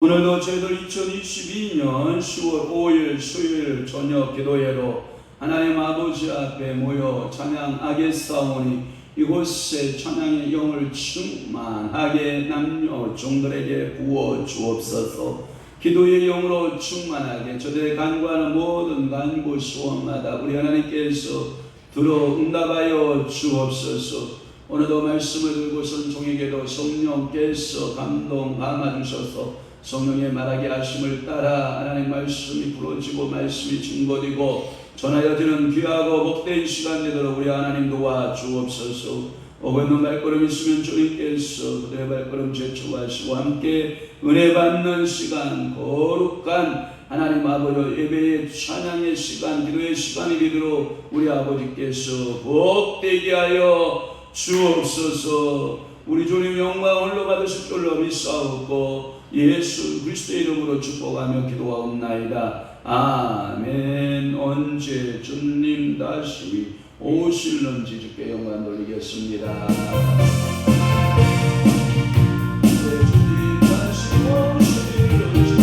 오늘도 저희들 2022년 10월 5일 수요일 저녁 기도회로 하나님 아버지 앞에 모여 찬양하겠사오니 이곳에 찬양의 영을 충만하게 남녀 종들에게 부어 주옵소서. 기도의 영으로 충만하게 저들의 간구하는 모든 간구 소원마다 우리 하나님께서 들어 응답하여 주옵소서. 오늘도 말씀을 들고선 종에게도 성령께서 감동 감아주셔서 성령의 말하게 하심을 따라 하나님 말씀이 부러지고 말씀이 증거되고 전하여 드리는 귀하고 복된 시간 되도록 우리 하나님 도와주옵소서. 오고 있는 발걸음 있으면 주님께서 그들의 발걸음 제초하시고 함께 은혜 받는 시간, 거룩한 하나님 아버지 예배의 찬양의 시간, 기도의 시간이 되도록 우리 아버지께서 복되게 하여 주옵소서. 우리 주님 영광 홀로 받으실 줄로 믿사옵고 예수 그리스도의 이름으로 축복하며 기도하옵나이다. 아멘. 언제 주님 다시 오실는지 주께 영광 돌리겠습니다. 주님 다시 오실는지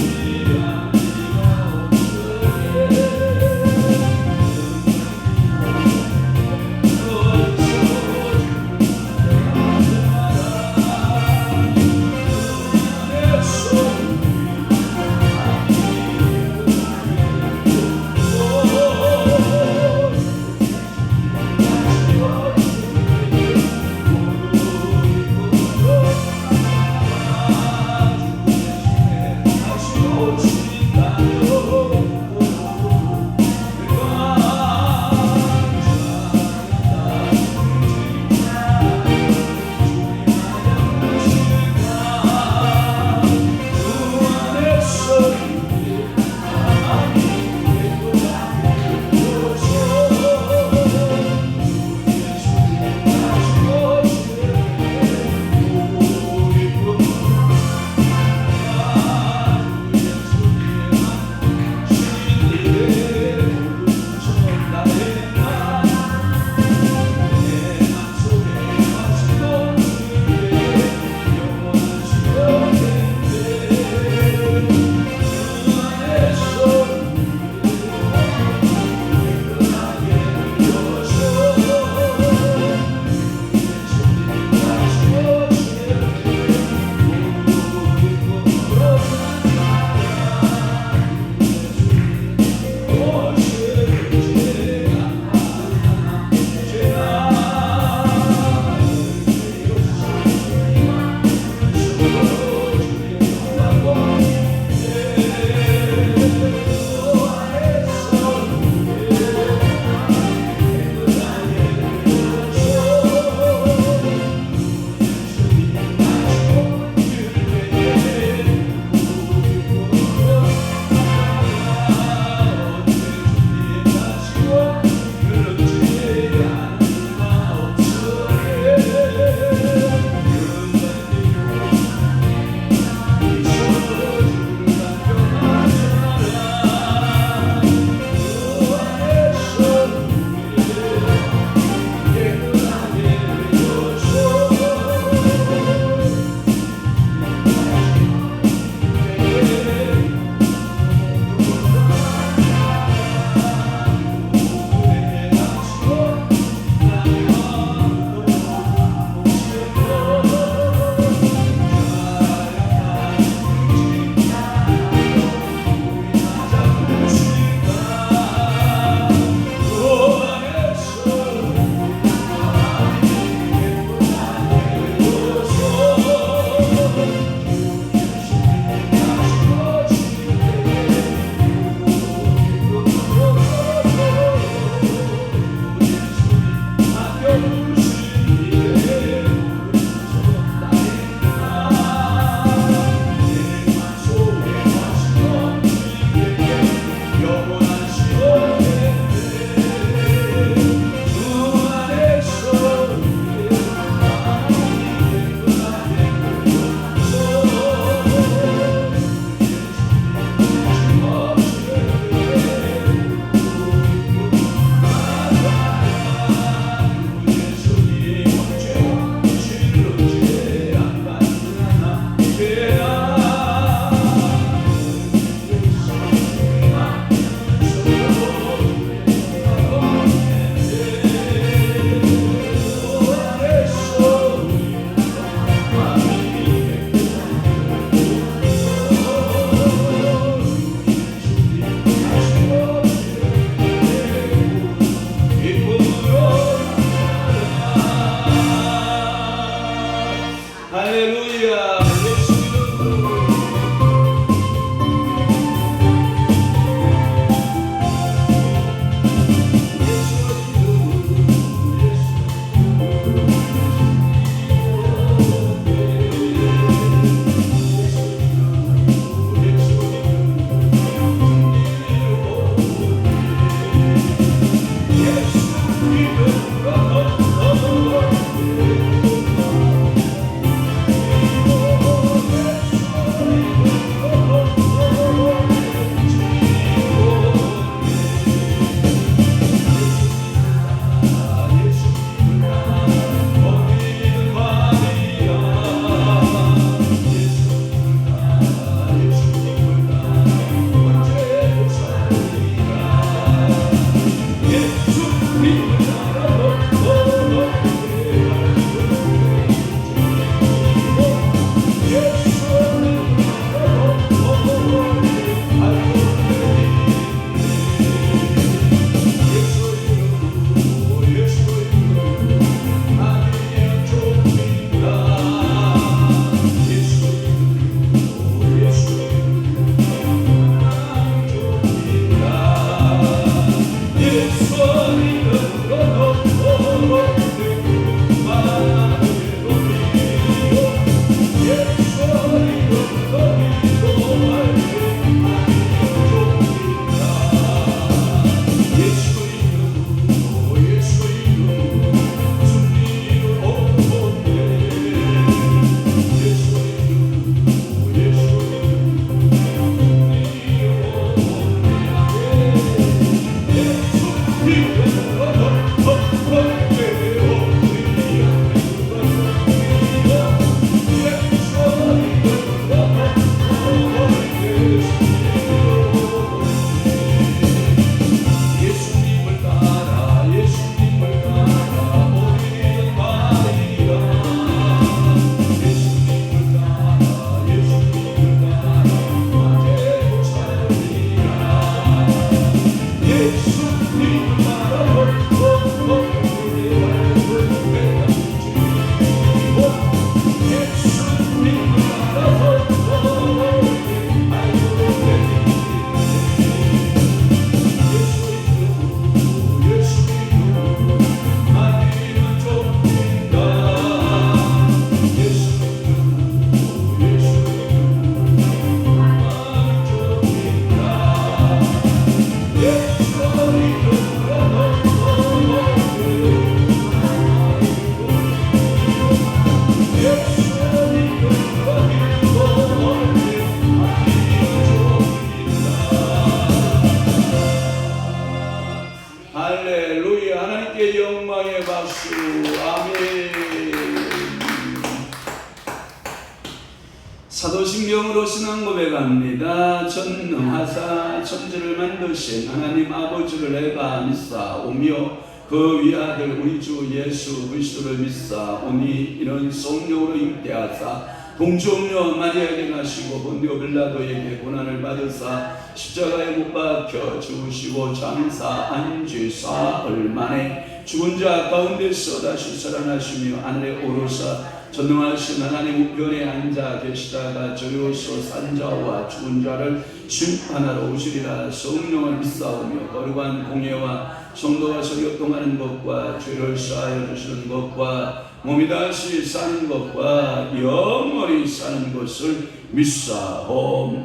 고백합니다. 전능하사 천지를 만드신 하나님 아버지를 내가 믿사오며 그 위아들 우리 주 예수 그리스도를 믿사오니 이런 성령으로 임대하사 동정녀 마리아에게 나시고 본디오 빌라도에게 고난을 받으사 십자가에 못 박혀 죽으시고 장사 안지 사흘 만에 죽은 자 가운데서 다시 살아나시며 하늘에 오르사 전능하신 하나님 우편에 앉아 계시다가 저리로서 산 자와 죽은 자를 심판하러 오시리라. 성령을 믿사오며 거룩한 공예와 성도가 설교통하는 것과 죄를 사하여 주시는 것과 몸이 다시 사는 것과 영원히 사는 것을 믿사옵나이다.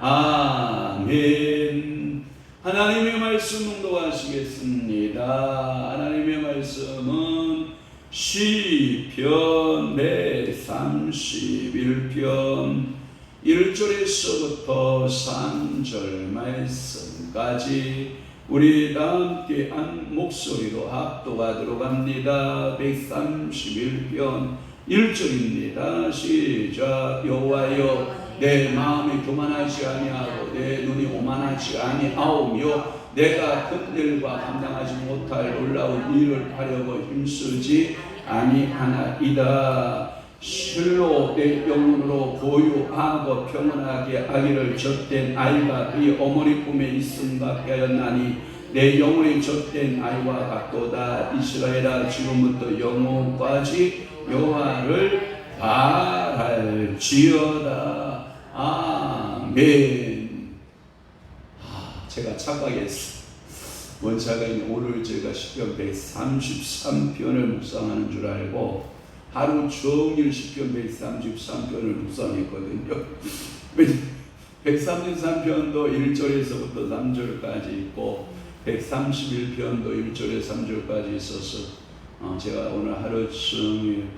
아멘. 하나님의 말씀 묵독하시겠습니다. 하나님의 말씀은 시편 131편 1절에서부터 3절 말씀까지 우리 다 함께 한 목소리로 합독하도록 합니다. 131편 1절입니다. 시작. 여호와여 내 마음이 교만하지 아니하고 내 눈이 오만하지 아니하오며 내가 큰 일과 감당하지 못할 놀라운 일을 하려고 힘쓰지 아니하나이다. 실로 내 영혼으로 고요하고 평온하게 아기를 젖댄 아이가 이 어머니 품에 있음 같게 하였나니 내 영혼이 젖댄 아이와 같도다. 이스라엘아 지금부터 영원까지 여호와를 바랄지어다. 아멘. 제가 착각했어. 원사가인 오늘 제가 시편 133편을 묵상하는 줄 알고 하루 종일 시편 133편을 묵상했거든요. 133편도 1절에서부터 3절까지 있고 131편도 1절에서 3절까지 있어서 제가 오늘 하루 종일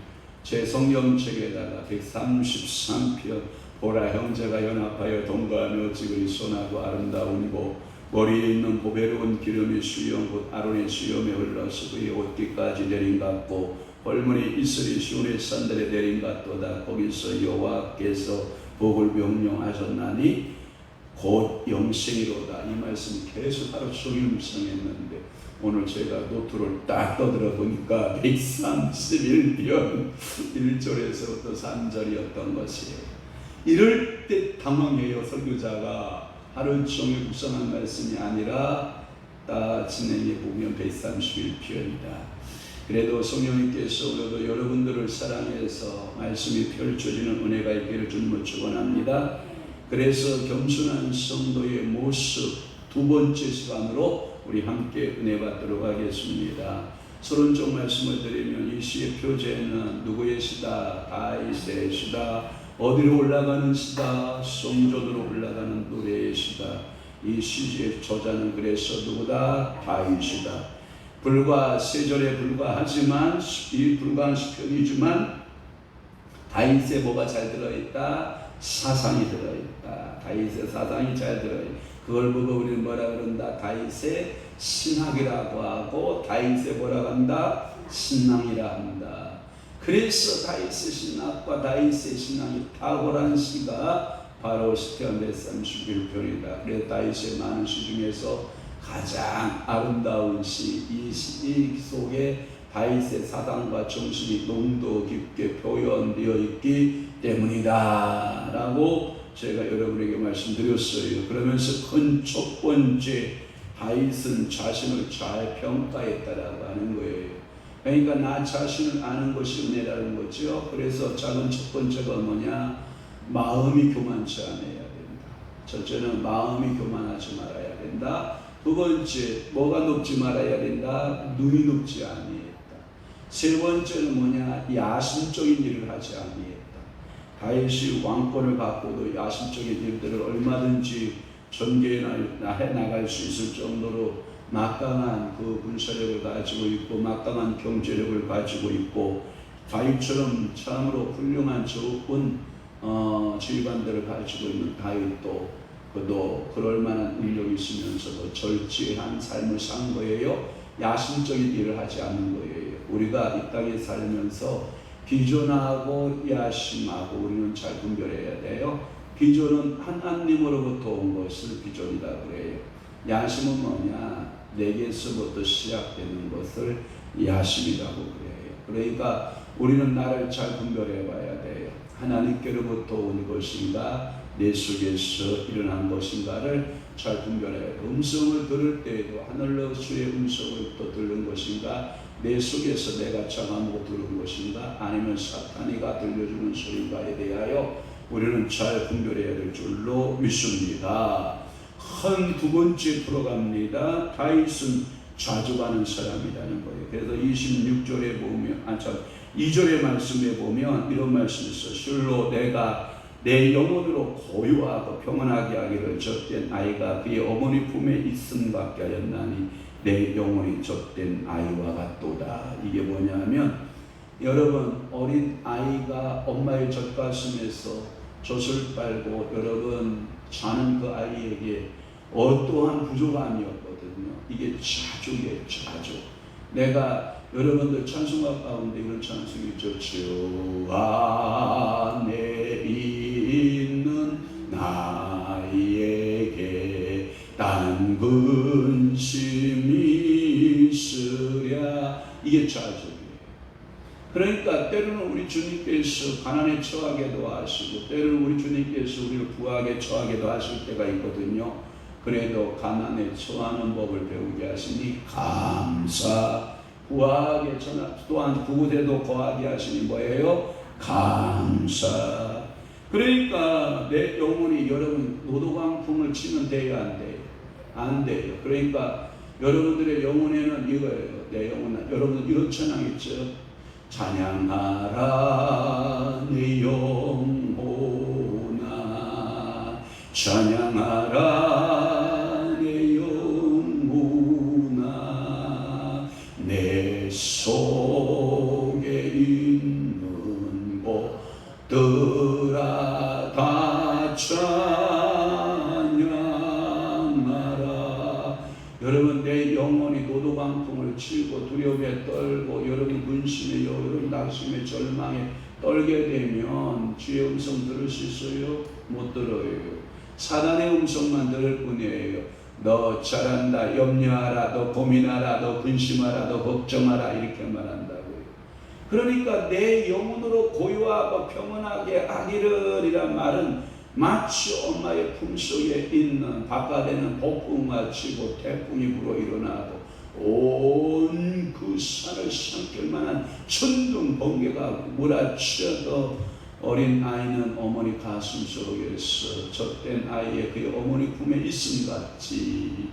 제 성경책에다가 133편 보라 형제가 연합하여 동거하며 어찌 선하고 아름다운고 머리에 있는 보배로운 기름의 수염 곧 아론의 수염에 흘러서 그의 옷깃까지 내린 같고 헐문이 이슬이 시온의 산들에 내린 같도다. 거기서 여호와께서 복을 명령하셨나니 곧 영생이로다. 이 말씀 계속 하루 종일 묵상했는데 오늘 제가 노트를 딱 떠들어 보니까 131편 1절에서부터 3절이었던 것이에요. 이럴 때 당황해요. 설교자가 하루 종일 묵상한 말씀이 아니라 딱 진행해 보면 131편이다. 그래도 성령님께서 오늘도 여러분들을 사랑해서 말씀이 펼쳐지는 은혜가 있기를 주님을 축원합니다. 그래서 겸손한 성도의 모습 두 번째 시간으로 우리 함께 은혜 받도록 하겠습니다. 서론적 말씀을 드리면 이 시의 표제는 누구의 시다? 다윗의 시다. 어디로 올라가는 시다? 성전으로 올라가는 노래의 시다. 이 시의 저자는 그래서 누구다? 다윗이다. 불과 세 절에 불과하지만 이 불과한 시편이지만 다윗의 뭐가 잘 들어있다? 사상이 들어있다. 다윗의 사상이 잘 들어있다. 그걸 보고 우리는 뭐라 그런다? 다윗의 신학이라고 하고 다윗의 뭐라고 한다? 신앙이라 한다. 그래서 다윗의 신학과 다윗의 신앙이 탁월한 시가 바로 시편 131편이다. 그래서 다윗의 많은 시 중에서 가장 아름다운 시, 이 속에 다윗의 사상과 정신이 농도 깊게 표현되어 있기 때문이다 라고 제가 여러분에게 말씀드렸어요. 그러면서 큰 첫 번째 다윗은 자신을 잘 평가했다라고 하는 거예요. 그러니까 나 자신을 아는 것이 은혜라는 거죠. 그래서 작은 첫 번째가 뭐냐? 마음이 교만치 않아야 된다. 첫째는 마음이 교만하지 말아야 된다. 두 번째, 뭐가 높지 말아야 된다? 눈이 높지 아니했다. 세 번째는 뭐냐? 야심적인 일을 하지 아니했다. 다윗이 왕권을 갖고도 야심적인 일들을 얼마든지 전개해 나갈 수 있을 정도로 막강한 그 군사력을 가지고 있고 막강한 경제력을 가지고 있고 다윗처럼 참으로 훌륭한 좋은 지휘관들을 가지고 있는 다윗도 그도 그럴 만한 능력이 있으면서도 절제한 삶을 산 거예요. 야심적인 일을 하지 않는 거예요. 우리가 이 땅에 살면서 비전하고 야심하고 우리는 잘 분별해야 돼요. 비전은 하나님으로부터 온 것을 비전이다 그래요. 야심은 뭐냐? 내게서부터 시작되는 것을 야심이라고 그래요. 그러니까 우리는 나를 잘 분별해 봐야 돼요. 하나님께로부터 온 것인가 내 속에서 일어난 것인가를 잘 분별해야 돼요. 음성을 들을 때에도 하늘로 주의 음성으로부터 들은 것인가 내 속에서 내가 정하고 들은 것인가 아니면 사탄이가 들려주는 소리인가에 대하여 우리는 잘 분별해야 될 줄로 믿습니다. 한 두 번째 들어갑니다. 다윗은 자주 가는 사람이라는 거예요. 그래서 26절에 보면 2절의 말씀에 보면 이런 말씀이 있어요. 실로 내가 내 영혼으로 고요하고 평안하게 하기를 젖된 아이가 그의 어머니 품에 있음밖에 하였나니 내 영혼이 젖된 아이와 같도다. 이게 뭐냐면 여러분 어린 아이가 엄마의 젖가슴에서 젖을 빨고 여러분 자는 그 아이에게 어떠한 부족함이었거든요. 이게 자주예요. 자주. 내가 여러분들 찬송가 가운데 이런 찬송이 있죠. 주 안에 있는 나에게 딴 근심이 있으랴. 이게 자주예요. 그러니까 때로는 우리 주님께서 가난에 처하게도 하시고 때로는 우리 주님께서 우리를 부하게 처하게도 하실 때가 있거든요. 그래도 가난에 처하는 법을 배우게 하시니 감사. 부하게 처하 또한 그곳에도 거하게 하시니 뭐예요? 감사. 그러니까 내 영혼이 여러분 노도광풍을 치면 돼요, 안 돼요? 안 돼요. 그러니까 여러분들의 영혼에는 이거예요. 내 영혼은 여러분 이런 찬양 있죠? 찬양하라 내 영혼아 찬양하라 내 영혼아 내 속에 있는 것들아 다 찬양하라. 여러분 내 영혼이 노도광풍을 치고 두려움에 떨고 여러분 근심에 여러분 낙심에 절망에 떨게 되면 주의 음성 들을 수 있어요? 못 들어요. 사단의 음성만 들을 뿐이에요. 너 잘한다, 염려하라, 너 고민하라, 너 근심하라, 너 걱정하라 이렇게 말한다고요. 그러니까 내 영혼으로 고요하고 평온하게 하기를 이란 말은 마치 엄마의 품속에 있는 바깥에는 폭풍같이 태풍이 불어 일어나고 온 그 산을 삼킬 만한 천둥 번개가 몰아치어도 어린 아이는 어머니 가슴 속에서 젖된 아이의 그의 어머니 품에 있음 같이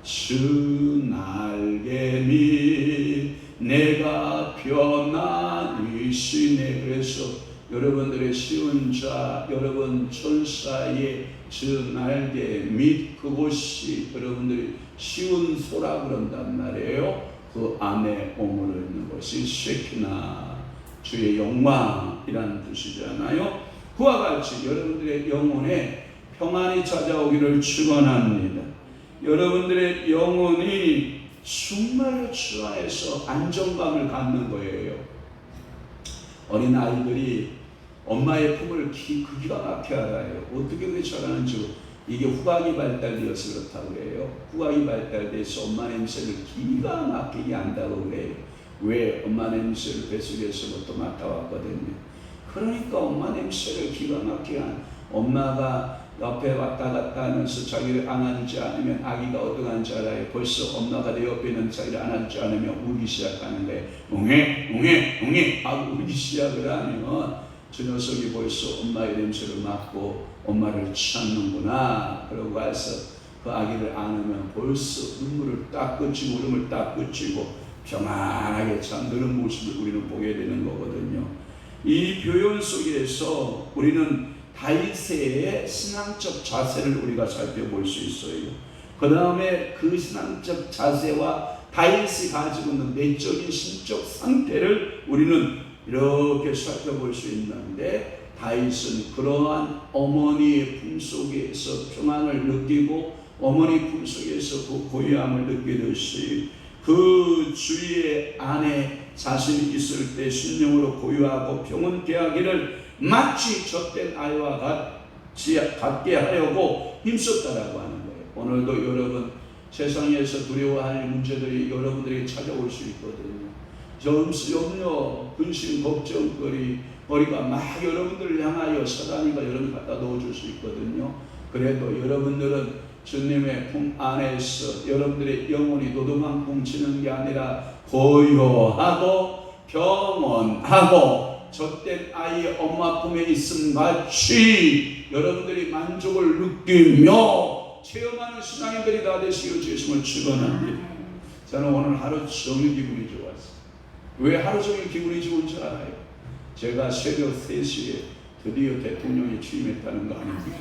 주 날개 밑 내가 편안히시네. 그래서 여러분들의 쉬운 자 여러분 천사의 주 날개 밑 그곳이 여러분들이 쉬운 소라 그런단 말이에요. 그 안에 머물러 있는 것이 쉐키나 주의 영광이라는 뜻이잖아요. 그와 같이 여러분들의 영혼에 평안이 찾아오기를 축원합니다. 여러분들의 영혼이 정말로 주 안에서 안정감을 갖는 거예요. 어린 아이들이 엄마의 품을 기가 막히게 알아요. 어떻게 그렇게 잘하는지. 이게 후각이 발달되어서 그렇다고 그래요. 후각이 발달돼서 엄마 냄새를 기가 막히게 안다고 그래요. 왜? 엄마 냄새를 뱃속에서부터 맡아왔거든요. 그러니까 엄마 냄새를 기가 막히게 한 엄마가 옆에 왔다 갔다 하면서 자기를 안아주지 않으면 아기가 어떡한지 알아요. 벌써 엄마가 내 옆에 있는 자기를 안아주지 않으면 울기 시작하는 거예요. 웅해 하고 울기 시작을 하면 저 녀석이 벌써 엄마의 냄새를 맡고 엄마를 찾는구나. 그러고 와서 그 아기를 안으면 벌써 눈물을 딱 그치고 울음을 딱 그치고 평안하게 잠드는 모습을 우리는 보게 되는 거거든요. 이 표현 속에서 우리는 다윗의 신앙적 자세를 우리가 살펴볼 수 있어요. 그 다음에 그 신앙적 자세와 다윗이 가지고 있는 내적인 신적 상태를 우리는 이렇게 살펴볼 수 있는데 다윗은 그러한 어머니의 품속에서 평안을 느끼고 어머니 품속에서 그 고요함을 느끼듯이 그 주의 안에 자신이 있을 때 심령으로 고요하고 평온케 하기를 마치 젖된 아이와 갖게 하려고 힘썼다라고 하는 거예요. 오늘도 여러분 세상에서 두려워할 문제들이 여러분들에게 찾아올 수 있거든요. 염려, 근심, 걱정거리, 머리가 막 여러분들을 향하여 사단이가 여러분 갖다 넣어줄 수 있거든요. 그래도 여러분들은 주님의 품 안에서 여러분들의 영혼이 노동만 뭉치는 게 아니라 고요하고 평온하고 젖된 아이의 엄마 품에 있음 같이 여러분들이 만족을 느끼며 체험하는 신앙인들이 다 되시기를 주님을 축원합니다. 저는 오늘 하루 종일 기분이 좋았어요. 왜 하루 종일 기분이 좋은 줄 알아요? 제가 새벽 3시에 드디어 대통령이 취임했다는 거 아닙니까?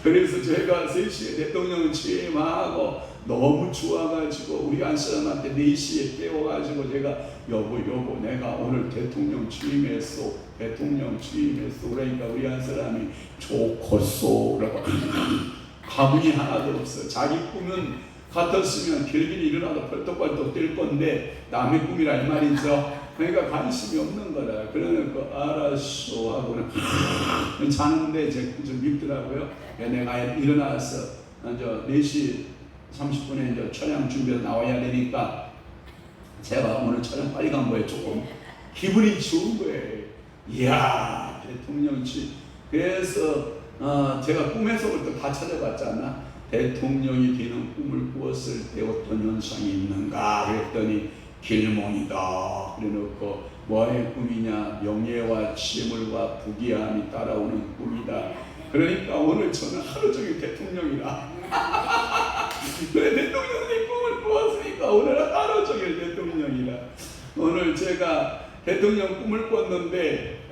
그래서 제가 3시에 대통령 취임하고 너무 좋아가지고 우리 한 사람한테 4시에 깨워가지고 제가 여보 내가 오늘 대통령 취임했어. 그러니까 우리 한 사람이 좋겠소 라고 감흥이 하나도 없어. 자기 꿈은 같았으면 길길이 일어나도 벌떡벌떡 뛸 건데 남의 꿈이라 이 말이죠. 그러니까 관심이 없는 거라. 그러니까 알았어 하고는 자는데 좀 밉더라고요. 내가 일어나서 4시 30분에 이제 촬영 준비해서 나와야 되니까 제가 오늘 촬영 빨리 간 거예요. 조금 기분이 좋은 거예요. 이야 대통령치. 그래서 제가 꿈에서부터 다 찾아봤잖아. 대통령이 되는 꿈을 꾸었을 때 어떤 현상이 있는가 그랬더니 길몽이다. 그래놓고 뭐의 꿈이냐? 명예와 재물과 부귀함이 따라오는 꿈이다. 그러니까 오늘 저는 하루 종일 대통령이라 그래 대통령이 꿈을 꾸었으니까 오늘 하루 종일 대통령이라. 오늘 제가 대통령 꿈을 꿨는데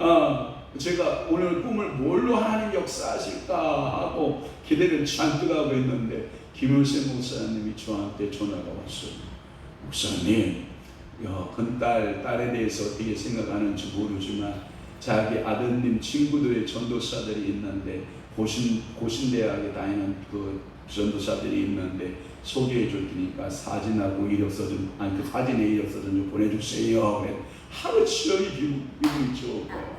제가 오늘 꿈을 뭘로 하나님 역사하실까 하고 기대를 잔뜩 하고 있는데 김효세 목사님이 저한테 전화가 왔어요. 목사님, 큰딸에 대해서 어떻게 생각하는지 모르지만 자기 아드님 친구들의 전도사들이 있는데 고신대학에 다니는 그 전도사들이 있는데 소개해 줄 테니까 사진하고 이력서 그 사진에 이력서 좀 보내주세요. 그래. 하루 종일 기분이 좋은 거예요.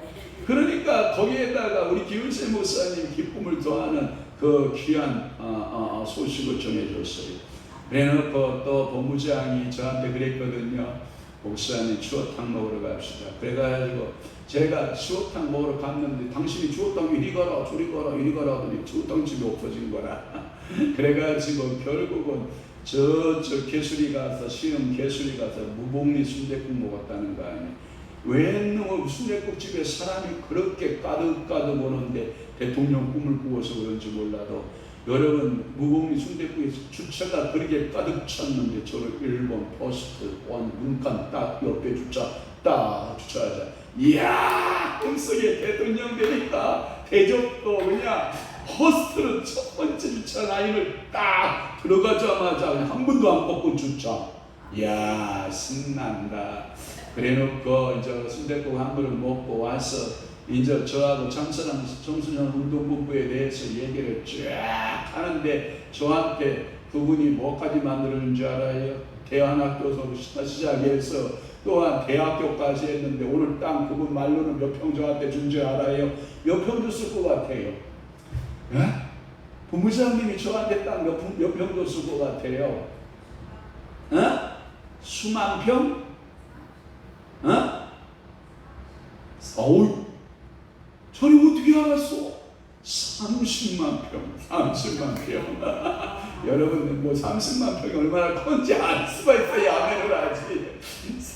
그러니까 거기에다가 우리 김은세 목사님 기쁨을 더하는 그 귀한 소식을 전해줬어요. 그래놓고 또 본부장이 저한테 그랬거든요. 목사님 추어탕 먹으러 갑시다. 그래가지고 제가 추어탕 먹으러 갔는데 당신이 추어탕 이리 가라 저리 가라 하더니 추어탕집이 없어진 거라. 그래가지고 결국은 저쪽 개수리 가서 시흥 개수리 가서 무복리 순댓국 먹었다는 거 아니에요. 왜 순댓국집에 사람이 그렇게 가득 오는데 대통령 꿈을 꾸어서 그런지 몰라도 여러분 무복리 순댓국에 주차가 그렇게 가득 찼는데 저를 1번 포스트 원 문간 딱 옆에 딱 주차하자. 이야 꿈속에 대통령 되니까 대접도 그냥 호스트는 첫 번째 주차 라인을 딱 들어가자마자 그냥 한 번도 안 꺾고 주차. 이야 신난다. 그래놓고 이제 순댓국 한 그릇 먹고 와서 이제 저하고 청소년 운동본부에 대해서 얘기를 쫙 하는데 저한테 그분이 뭐까지 만드는 줄 알아요? 대안학교에서 시작해서 또한 대학교까지 했는데 오늘 땅 그분 말로는 몇 평 저한테 준 줄 알아요? 몇 평 줬을 것 같아요? 예? 본부장님이 저한테 땅 몇 평 줬을 것 같아요? 수만 평? 어우, 저는 어떻게 알았어? 30만 평. 여러분, 뭐 30만 평이 얼마나 큰지 알 수가 있어야 아멘을 하지.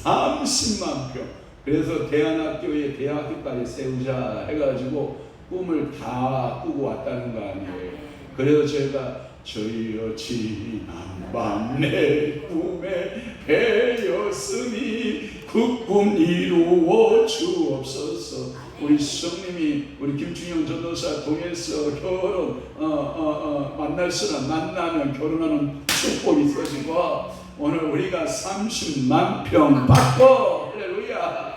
30만 평. 그래서 대안학교에 대학교까지 세우자 해가지고 꿈을 다 꾸고 왔다는 거 아니에요. 그래서 제가 저희여 지난 밤 내 꿈에 배였으니 그 꿈 이루어 주옵소서. 우리 성님이 우리 김충영 전도사 통해서 결혼 만날 사람 만나면 결혼하는 축복이 있어지고 오늘 우리가 30만 평 받고 할렐루야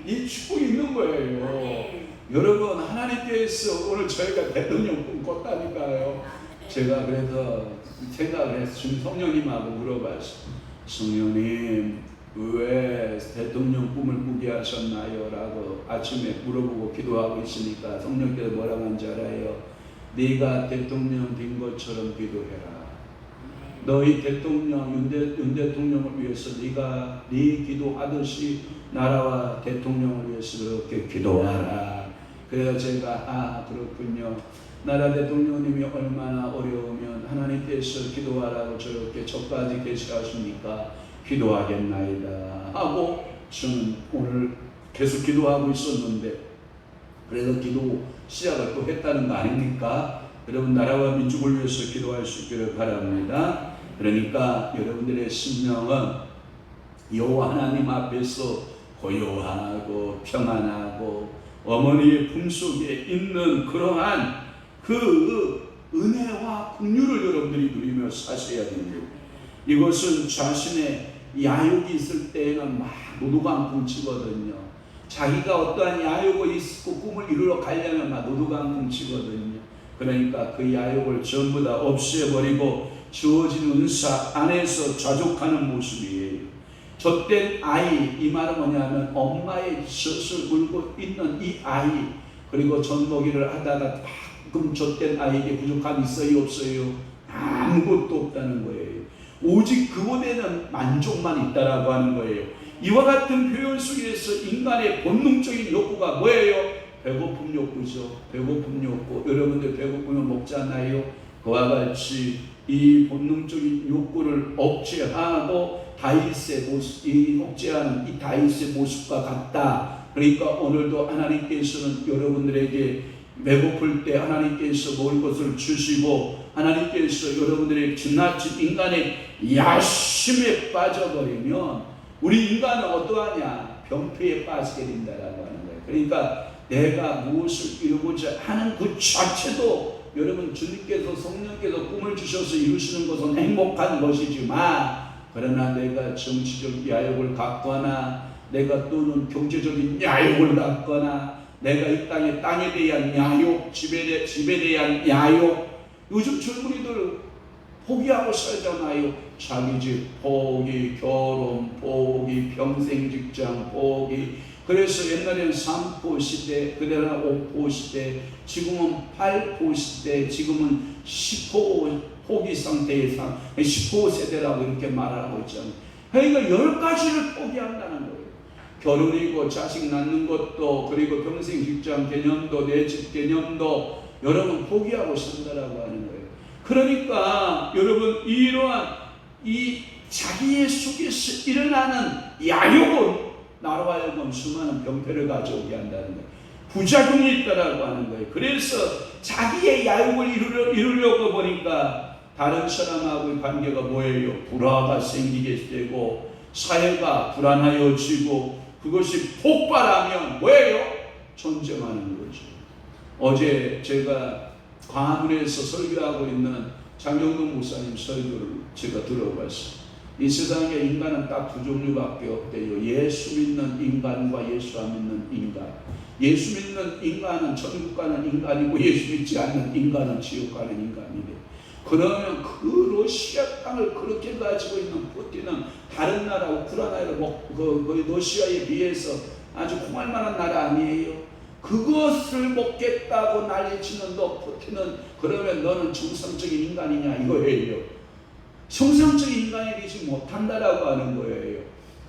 이 축복이 있는 거예요. 여러분 하나님께서 오늘 저희가 대통령 꿈 꿨다니까요. 제가 그래서 생각을 해서 지금 성령님하고 물어봤어요. 성령님 왜 대통령 꿈을 꾸게 하셨나요? 라고 아침에 물어보고 기도하고 있으니까 성령께서 뭐라고 하는지 알아요? 네가 대통령 된 것처럼 기도해라. 너희 대통령 윤 대통령을 위해서 네가 네 기도하듯이 나라와 대통령을 위해서 그렇게 기도하라. 그래서 제가 그렇군요. 나라 대통령님이 얼마나 어려우면 하나님께서 기도하라고 저렇게 저까지 계시하십니까? 기도하겠나이다 하고 저는 오늘 계속 기도하고 있었는데, 그래서 기도 시작을 또 했다는 거 아닙니까? 여러분, 나라와 민족을 위해서 기도할 수 있기를 바랍니다. 그러니까 여러분들의 심령은 여호와 하나님 앞에서 고요하고 평안하고 어머니의 품속에 있는 그러한 그 은혜와 긍휼을 여러분들이 누리며 사셔야 됩니다. 이것은 자신의 야욕이 있을 때에는 막 노도강풍 치거든요. 자기가 어떠한 야욕이 있고 꿈을 이루러 가려면 막 노도강풍 치거든요. 그러니까 그 야욕을 전부 다 없애버리고 주어진 은사 안에서 자족하는 모습이에요. 젖된 아이, 이 말은 뭐냐면 엄마의 젖을 울고 있는 이 아이, 그리고 젖먹이를 하다가 가끔 젖된 아이에게 부족함이 있어요, 없어요? 아무것도 없다는 거예요. 오직 그곳에는 만족만 있다라고 하는 거예요. 이와 같은 표현 속에서 인간의 본능적인 욕구가 뭐예요? 배고픔 욕구죠. 배고픔 욕구. 여러분들 배고프면 먹잖아요. 그와 같이 이 본능적인 욕구를 억제하고 다윗의 모습, 이 억제하는 이 다윗의 모습과 같다. 그러니까 오늘도 하나님께서는 여러분들에게 배고플 때 하나님께서 먹을 것을 주시고, 하나님께서 여러분들의 지나친 인간의 야심에 빠져버리면 우리 인간은 어떠하냐? 병폐에 빠지게 된다라고 하는 거예요. 그러니까 내가 무엇을 이루고자 하는 그 자체도 여러분, 주님께서 성령께서 꿈을 주셔서 이루시는 것은 행복한 것이지만, 그러나 내가 정치적 야욕을 갖거나 내가 또는 경제적인 야욕을 갖거나 내가 이 땅에 대한 야욕, 집에 대한 야욕, 요즘 젊은이들 포기하고 살잖아요. 자기 집 포기, 결혼 포기, 평생 직장 포기. 그래서 옛날에는 3포 시대, 그다음에 5포 시대, 지금은 8포 시대, 지금은 10포 포기 상태의 10포 세대라고 이렇게 말하고 있잖아요. 그러니까 10가지를 포기한다는 거예요. 결혼이고 자식 낳는 것도, 그리고 평생 직장 개념도, 내 집 개념도 여러분 포기하고 산다라고 하는 거예요. 그러니까 여러분, 이러한 이 자기의 속에서 일어나는 야욕은 나로 하여금 수많은 병폐를 가져오게 한다는 거예요. 부작용이 있다라고 하는 거예요. 그래서 자기의 야욕을 이루려고 보니까 다른 사람하고의 관계가 뭐예요? 불화가 생기게 되고 사회가 불안해지고, 그것이 폭발하면 뭐예요? 전쟁하는 거죠. 어제 제가 광화문에서 설교하고 있는 장경동 목사님 설교를 제가 들어봤어요. 이 세상에 인간은 딱 두 종류밖에 없대요. 예수 믿는 인간과 예수 안 믿는 인간. 예수 믿는 인간은 천국 가는 인간이고, 예수 믿지 않는 인간은 지옥 가는 인간이래. 그러면 그 러시아 땅을 그렇게 가지고 있는 푸틴은 다른 나라, 우크라이나, 그 러시아에 비해서 아주 공할 만한 나라 아니에요. 그것을 먹겠다고 난리치는 너 푸틴은, 그러면 너는 정상적인 인간이냐 이거예요. 정상적인 인간이 되지 못한다라고 하는 거예요.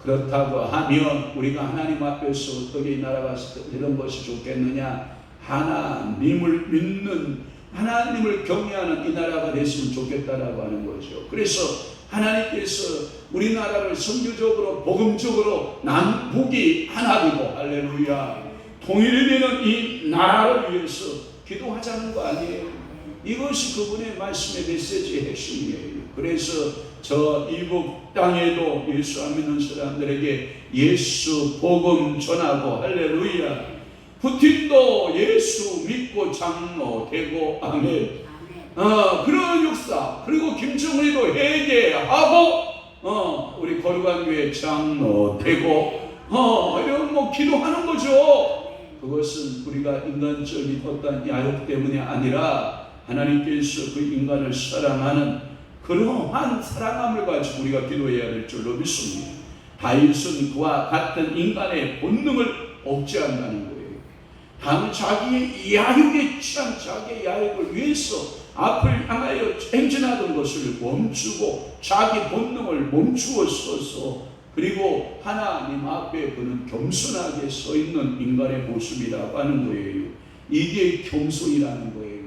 그렇다고 하면 우리가 하나님 앞에서 어떻게 이 나라가 이런 것이 좋겠느냐? 하나님을 믿는, 하나님을 경외하는 이 나라가 됐으면 좋겠다라고 하는 거죠. 그래서 하나님께서 우리나라를 선교적으로 복음적으로 남북이 하나이고, 할렐루야, 통일이 되는 이 나라를 위해서 기도하자는 거 아니에요? 이것이 그분의 말씀의 메시지의 핵심이에요. 그래서 저 이북 땅에도 예수 안 믿는 사람들에게 예수 복음 전하고, 할렐루야, 푸틴도 예수 믿고 장로 되고, 아멘. 그런 역사, 그리고 김정은이도 회개하고, 우리 거룩한 교회 장로 되고, 이런 기도하는 거죠. 그것은 우리가 인간적인 어떤 야욕 때문이 아니라 하나님께서 그 인간을 사랑하는 그러한 사랑함을 가지고 우리가 기도해야 될 줄로 믿습니다. 다윗은 그와 같은 인간의 본능을 억제한다는 거예요. 자기의 야욕에 취한 자기의 야욕을 위해서 앞을 향하여 행진하던 것을 멈추고 자기 본능을 멈추었어서 그리고 하나님 앞에 그는 겸손하게 서 있는 인간의 모습이라고 하는 거예요. 이게 겸손이라는 거예요.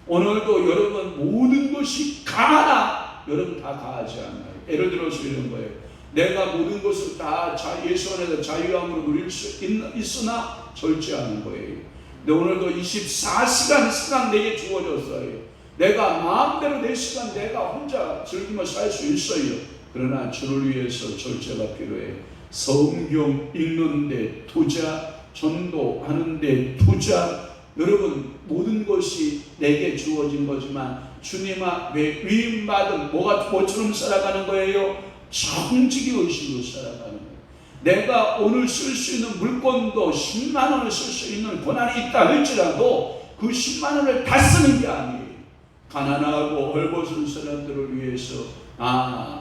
오늘도 여러분 모든 것이 가하나 여러분 다 가하지 않아요. 예를 들어서 이런 거예요. 내가 모든 것을 다 예수 안에서 자유함으로 누릴 수 있으나 절제하는 거예요. 근데 오늘도 24시간 내게 주어졌어요. 내가 마음대로 내 시간 내가 혼자 즐기며 살 수 있어요. 그러나 주를 위해서 절제가 필요해요. 성경 읽는데 투자, 전도하는데 투자. 여러분 모든 것이 내게 주어진 거지만 주님 앞에 위임받은 뭐처럼 살아가는 거예요? 정직의 의식으로 살아가는 거예요. 내가 오늘 쓸 수 있는 물건도 10만 원을 쓸 수 있는 권한이 있다 할지라도 그 10만 원을 다 쓰는 게 아니에요. 가난하고 헐벗은 사람들을 위해서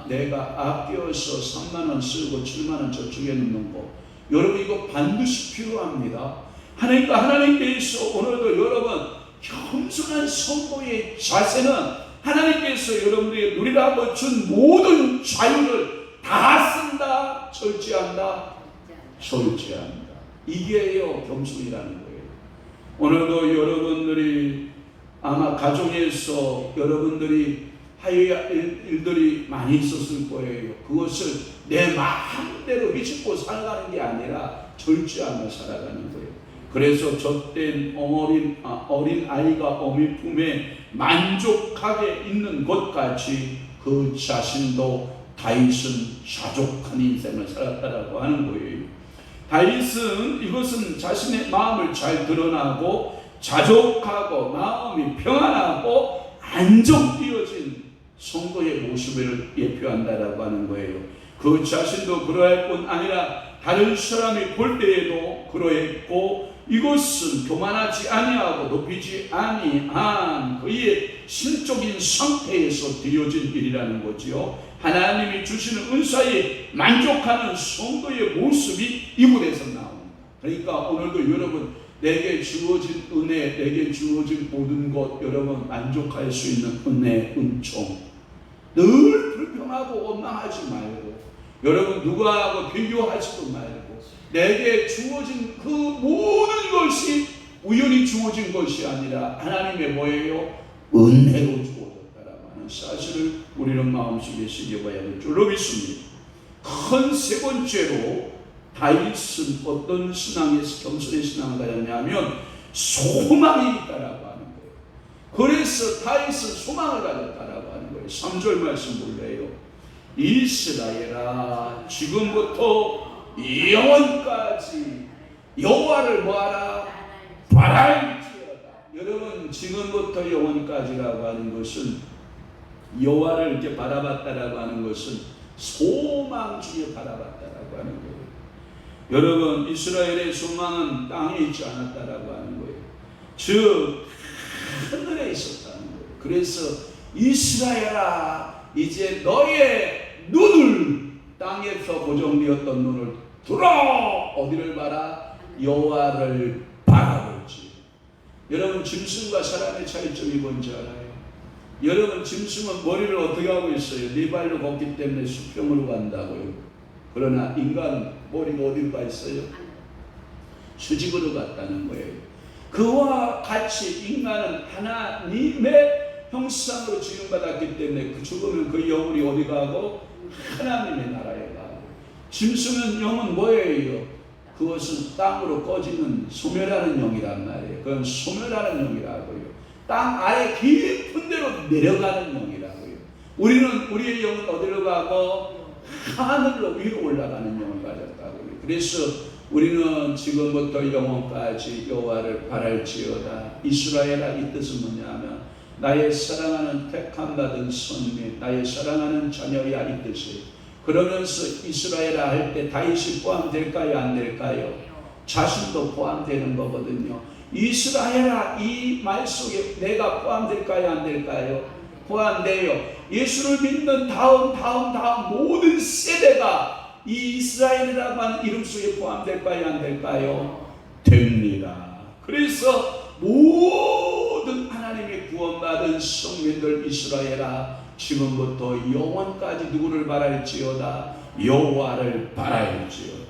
내가 아껴서 3만 원 쓰고 7만 원 저축해 놓는 거, 여러분 이거 반드시 필요합니다. 하나님께서 오늘도 여러분 겸손한 성도의 자세는 하나님께서 여러분들에게 누리라고 준 모든 자유를 다 쓴다, 절제한다, 절제한다. 이게요 겸손이라는 거예요. 오늘도 여러분들이 아마 가정에서 여러분들이 하여야 일들이 많이 있었을 거예요. 그것을 내 마음대로 미치고 살아가는 게 아니라 절제하며 살아가는 거예요. 그래서 젖된 어린 아이가 어미 품에 만족하게 있는 것 같이 그 자신도 다윗은 자족한 인생을 살았다라고 하는 거예요. 다윗은 이것은 자신의 마음을 잘 드러나고 자족하고 마음이 평안하고 안정되어진 성도의 모습을 예표한다라고 하는 거예요. 그 자신도 그러할 뿐 아니라 다른 사람이 볼 때에도 그러했고, 이것은 교만하지 아니하고 높이지 아니한 그의 신적인 상태에서 되어진 일이라는 거지요. 하나님이 주시는 은사에 만족하는 성도의 모습이 이곳에서 나옵니다. 그러니까 오늘도 여러분 내게 주어진 은혜, 내게 주어진 모든 것 여러분 만족할 수 있는 은혜, 은총, 늘 불평하고 원망하지 말고 여러분 누구하고 비교하지도 말고 내게 주어진 그 모든 것이 우연히 주어진 것이 아니라 하나님의 뭐예요? 은혜로 주어졌다라고 하는 사실을 우리는 마음속에 새겨봐야 될 줄로 믿습니다. 큰 세 번째로 다윗은 어떤 겸손의 신앙을 가졌냐면 소망이 있다라고 하는 거예요. 그래서 다윗은 소망을 가졌다라고 하는 거예요. 3절 말씀 볼래요? 이스라엘아 지금부터 영원까지 여호와를 뭐하라? 바랄지어다. 여러분 지금부터 영원까지라고 하는 것은 여호와를 이렇게 바라봤다라고 하는 것은 소망 중에 바라봤다라고 하는 거예요. 여러분 이스라엘의 소망은 땅에 있지 않았다라고 하는 거예요. 즉 하늘에 있었다는 거예요. 그래서 이스라엘아 이제 너의 눈을 땅에서 고정되었던 눈을 들어 어디를 봐라? 여호와를 바라볼지. 여러분 짐승과 사람의 차이점이 뭔지 알아요? 여러분 짐승은 머리를 어떻게 하고 있어요? 네 발로 걷기 때문에 수평으로 간다고요. 그러나 인간은 머리가 어디로 가 있어요? 수직으로 갔다는 거예요. 그와 같이 인간은 하나님의 형상으로 지음받았기 때문에 그 죽으면 그 영혼이 어디 가고? 하나님의 나라에 가고. 짐승은 영은 뭐예요? 그것은 땅으로 꺼지는 소멸하는 영이란 말이에요. 그건 소멸하는 영이라고요. 땅 아래 깊은 데로 내려가는 영이라고요. 우리의 영은 어디로 가고? 하늘로 위로 올라가는 영을 가졌다고요. 그래서 우리는 지금부터 영원까지 여호와를 바랄지어다. 이스라엘아 이 뜻은 뭐냐면 나의 사랑하는 택함받은 선민, 나의 사랑하는 자녀야 이 뜻이에요. 그러면서 이스라엘아 할 때 다윗이 포함될까요? 안 될까요? 자신도 포함되는 거거든요. 이스라엘아 이 말 속에 내가 포함될까요? 안 될까요? 포함돼요. 예수를 믿는 다음 모든 세대가 이 이스라엘이라고 하는 이름 속에 포함될까요? 안 될까요? 됩니다. 그래서 모든 하나님의 구원받은 성민들 이스라엘아, 지금부터 영원까지 누구를 바랄지어다? 여호와를 바랄지어다.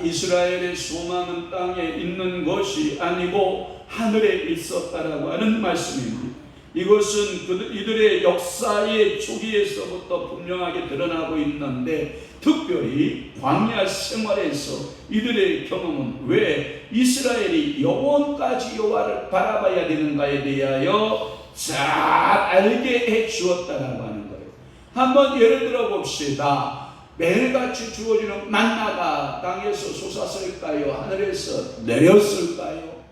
이스라엘의 소망은 땅에 있는 것이 아니고 하늘에 있었다라고 하는 말씀입니다. 이것은 이들의 역사의 초기에서부터 분명하게 드러나고 있는데, 특별히 광야 생활에서 이들의 경험은 왜 이스라엘이 영원까지 여호와를 바라봐야 되는가에 대하여 잘 알게 해 주었다라고 하는 거예요. 한번 예를 들어 봅시다. 매일같이 주어지는 만나가 땅에서 솟았을까요? 하늘에서 내렸을까요?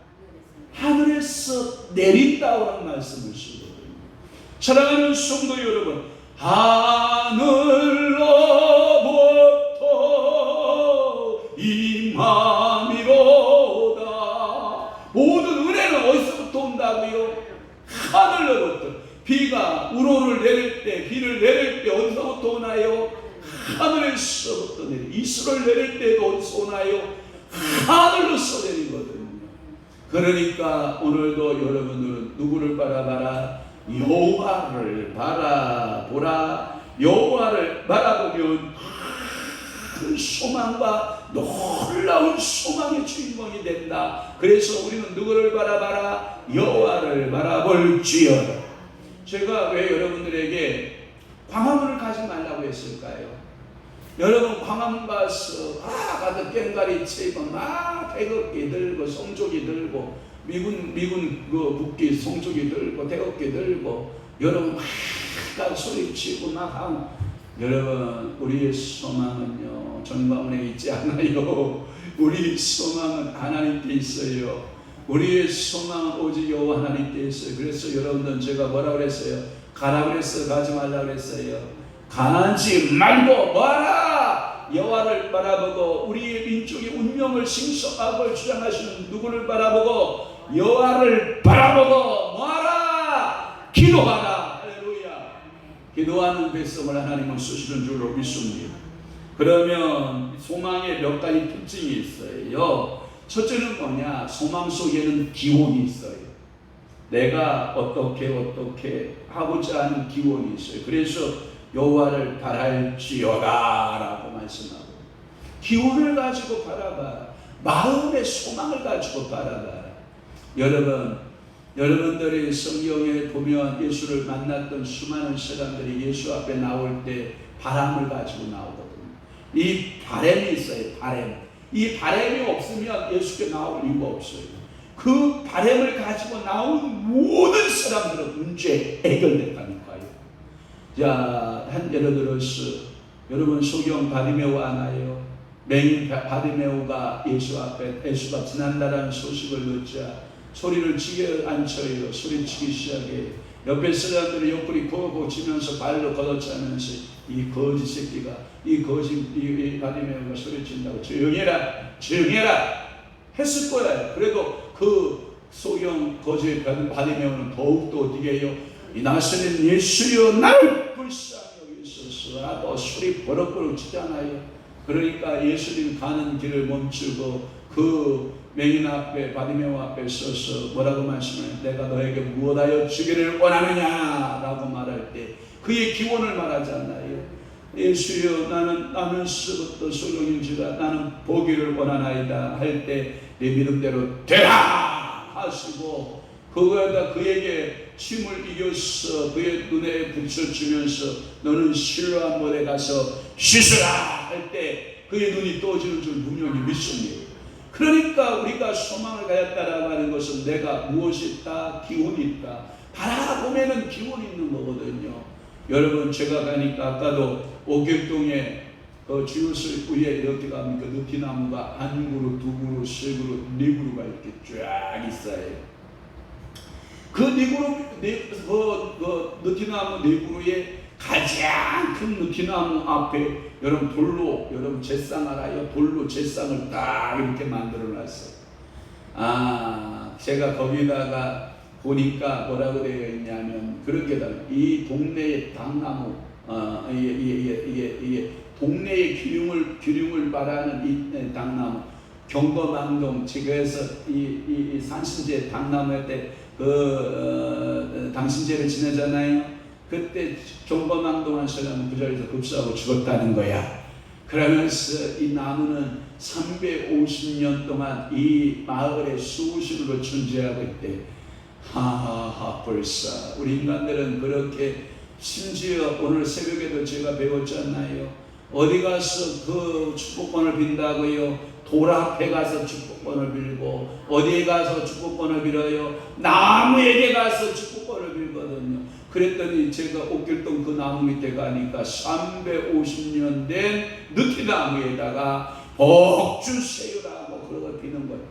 하늘에서 내린다고 말씀을 쓰거든요. 사랑하는 성도 여러분, 하늘로부터 임함이로다. 모든 은혜는 어디서부터 온다고요? 하늘로부터. 비가 우로를 내릴 때, 비를 내릴 때 어디서부터 오나요? 하늘에서부터 내리. 이슬을 내릴 때도 어디서 오나요? 하늘로서 내리거든요. 그러니까 오늘도 여러분들은 누구를 바라봐라? 여호와를 바라보라. 여호와를 바라보면 큰 소망과 놀라운 소망의 주인공이 된다. 그래서 우리는 누구를 바라봐라? 여호와를 바라볼지어다. 제가 왜 여러분들에게 광화문을 가지 말라고 했을까요? 여러분 광화문 가서 가득 꽹가리 채고 막 태극기 들고 성조기 들고 미군 그 국기 성조기 들고 태극기 들고 여러분 막 소리치고 막 하고, 여러분 우리의 소망은요 전광훈에 있지 않아요. 우리의 소망은 하나님께 있어요. 우리의 소망은 오직 여호와 하나님께 있어요. 그래서 여러분들 제가 뭐라 그랬어요? 가라 그랬어요? 가지 말라 그랬어요? 가지 말고 뭐하라? 여호와를 바라보고 우리의 민족의 운명을 신성하고 주장하시는 누구를 바라보고 여호와를 바라보고 뭐하라? 기도하라. 할렐루야. 기도하는 백성을 하나님은 쓰시는 줄로 믿습니다. 그러면 소망의 몇 가지 특징이 있어요. 첫째는 뭐냐? 소망 속에는 기원이 있어요. 내가 어떻게 하고자 하는 기원이 있어요. 그래서 여호와를 바랄지어다 라고 말씀하고, 기원을 가지고 바라봐라. 마음의 소망을 가지고 바라봐라. 여러분들이 성경에 보면 예수를 만났던 수많은 사람들이 예수 앞에 나올 때 바람을 가지고 나오거든요. 이 바람이 있어요. 바람. 이 바람이 없으면 예수께 나올 이유가 없어요. 그 바람을 가지고 나온 모든 사람들은 문제 해결됐다니까요. 자, 예를 들어서 여러분 소경 바디메오 아나요? 맹인 바디메오가 예수가 지난다라는 소식을 듣자 소리를 치게 앉혀요. 소리치기 시작해요. 옆에 사람들이 옆구리 고치면서 발로 걷어차면서 이 거지 새끼가 이 바디메오가 소리친다고 조용해라 했을 거예요. 그래도 그 소경 거지 바디메오는 더욱더 어떻게 해요? 이 나사렛 예수여 나를 불쌍히 여기소서 하고 소리 버럭버럭 치잖아요. 그러니까 예수님 가는 길을 멈추고 그 맹인 앞에 바디메오 앞에 서서 뭐라고 말씀해요? 내가 너에게 무엇하여 주기를 원하느냐 라고 말할 때 그의 기원을 말하잖아요. 예수여 나는 소경인지라 나는 보기를 원하나이다 할 때 내 믿음대로 되라 하시고 그거에다 그에게 침을 이겨서 그의 눈에 붙여주면서 너는 실로암 못에 가서 씻으라 할 때 그의 눈이 떠지는 줄 분명히 믿습니다. 그러니까 우리가 소망을 가졌다라고 하는 것은 내가 무엇이 있다? 기운이 있다. 바라보면은 기운이 있는 거거든요. 여러분 제가 가니까 아까도 오길동에 그 주유소 위에 이렇게 가면 그 느티나무가 한 그루, 두 그루, 세 그루, 네 그루가 이렇게 쫙 있어요. 그 느티나무 네 그루에 가장 큰 느티나무 앞에 여러분 돌로 여러분 제상 알아요? 돌로 제상을 딱 이렇게 만들어 놨어요. 제가 거기다가 보니까 뭐라고 되어 있냐면 그렇게 이 동네의 당나무 이게 동네의 기륭을 바라는 이 당나무 경거망동 지구에서 이 산신제 당나무 때 당신제를 지내잖아요. 그때 경거망동한 사람은 그 자리에서 급사하고 죽었다는 거야. 그러면서 이 나무는 350년 동안 이 마을의 수호신으로 존재하고 있대. 하하하, 벌써 우리 인간들은 그렇게, 심지어 오늘 새벽에도 제가 배웠잖아요. 어디 가서 그 축복권을 빈다고요? 돌 앞에 가서 축복권을 빌고, 어디에 가서 축복권을 빌어요? 나무에게 가서 축복권을 빌거든요. 그랬더니 제가 옥길동 그 나무 밑에 가니까 350년 된 느티나무에다가 복 주세요라고 그러고 비는 거예요.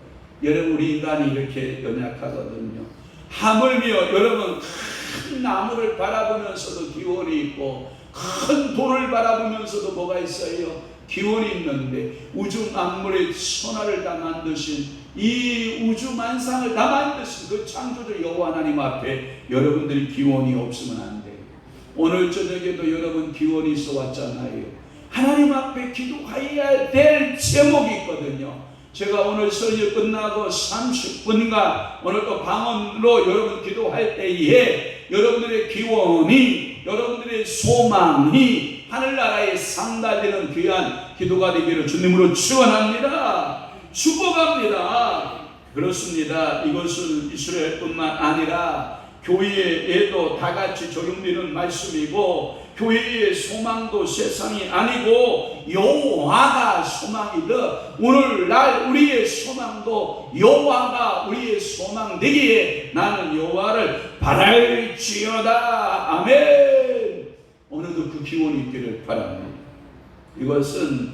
여러분, 우리 인간이 이렇게 연약하거든요. 하물며 여러분, 큰 나무를 바라보면서도 기원이 있고, 큰 돌을 바라보면서도 뭐가 있어요? 기원이 있는데, 우주 만물의 천하를 다 만드신, 이 우주 만상을 다 만드신 그 창조주 여호와 하나님 앞에 여러분들이 기원이 없으면 안 돼요. 오늘 저녁에도 여러분 기원이 있어 왔잖아요. 하나님 앞에 기도해야 될 제목이 있거든요. 제가 오늘 설교 끝나고 30분간 오늘 또 방언으로 여러분 기도할 때에 여러분들의 기원이, 여러분들의 소망이 하늘나라에 상달되는 귀한 기도가 되기를 주님으로 축원합니다. 축복합니다. 그렇습니다. 이것은 이스라엘뿐만 아니라 교회에도 다 같이 적용되는 말씀이고, 교회의 소망도 세상이 아니고 여호와가 소망이듯 오늘날 우리의 소망도 여호와가 우리의 소망 되기에 나는 여호와를 바랄지어다. 아멘. 오늘도 그 기원이 있기를 바랍니다. 이것은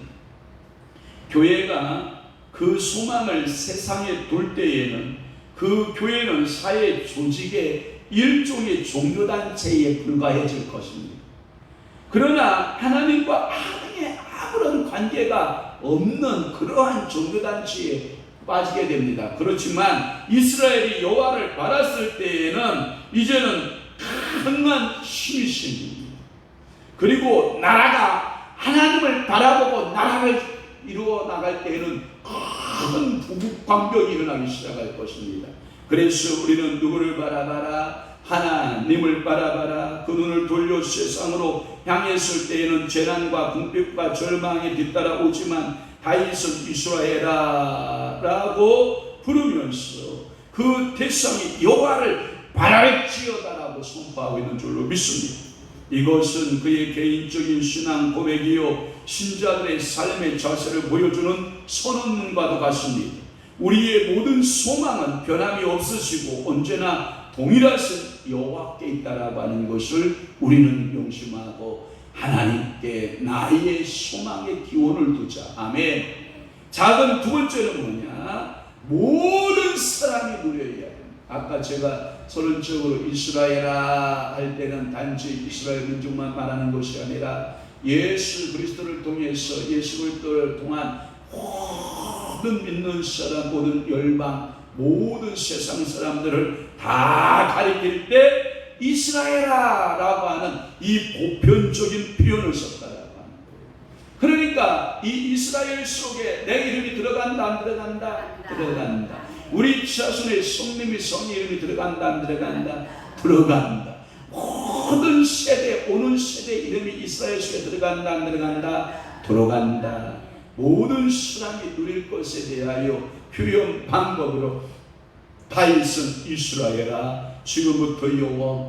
교회가 그 소망을 세상에 둘 때에는 그 교회는 사회 조직의 일종의 종교단체에 불과해질 것입니다. 그러나 하나님과 아무런 관계가 없는 그러한 종교단체에 빠지게 됩니다. 그렇지만 이스라엘이 여호와를 바랐을 때에는 이제는 강한 힘이 생깁니다. 그리고 나라가 하나님을 바라보고 나라를 이루어 나갈 때에는 큰 부국광병이 일어나기 시작할 것입니다. 그래서 우리는 누구를 바라봐라? 하나님을 바라봐라. 그 눈을 돌려 세상으로 향했을 때에는 재난과 궁핍과 절망이 뒤따라오지만 다윗은 이스라엘아 라고 부르면서 그 대상이 여호와를 바랄지어다라고 선포하고 있는 줄로 믿습니다. 이것은 그의 개인적인 신앙 고백이요 신자들의 삶의 자세를 보여주는 선언문과도 같습니다. 우리의 모든 소망은 변함이 없으시고 언제나 동일하신 여호와께 있다라고 하는 것을 우리는 명심하고 하나님께 나의 소망의 기원을 두자. 아멘. 작은 두 번째는 뭐냐? 모든 사람이 누려야 합니다. 아까 제가 서론적으로 이스라엘아 할 때는 단지 이스라엘 민족만 말하는 것이 아니라 예수 그리스도를 통해서 예수 그리스도를 통한 모든 믿는 사람, 모든 열방, 모든 세상 사람들을 다 가리킬 때 이스라엘아 라고 하는 이 보편적인 표현을 썼다라고 하는 거예요. 그러니까 이 이스라엘 속에 내 이름이 들어간다 안 들어간다? 들어간다. 우리 자손의 성님이 성 이름이 들어간다 안 들어간다? 들어간다. 모든 세대, 오는 세대 이름이 이스라엘 속에 들어간다 안 들어간다? 들어간다. 모든 사람이 누릴 것에 대하여 표현 방법으로 다윗은 이스라엘아 지금부터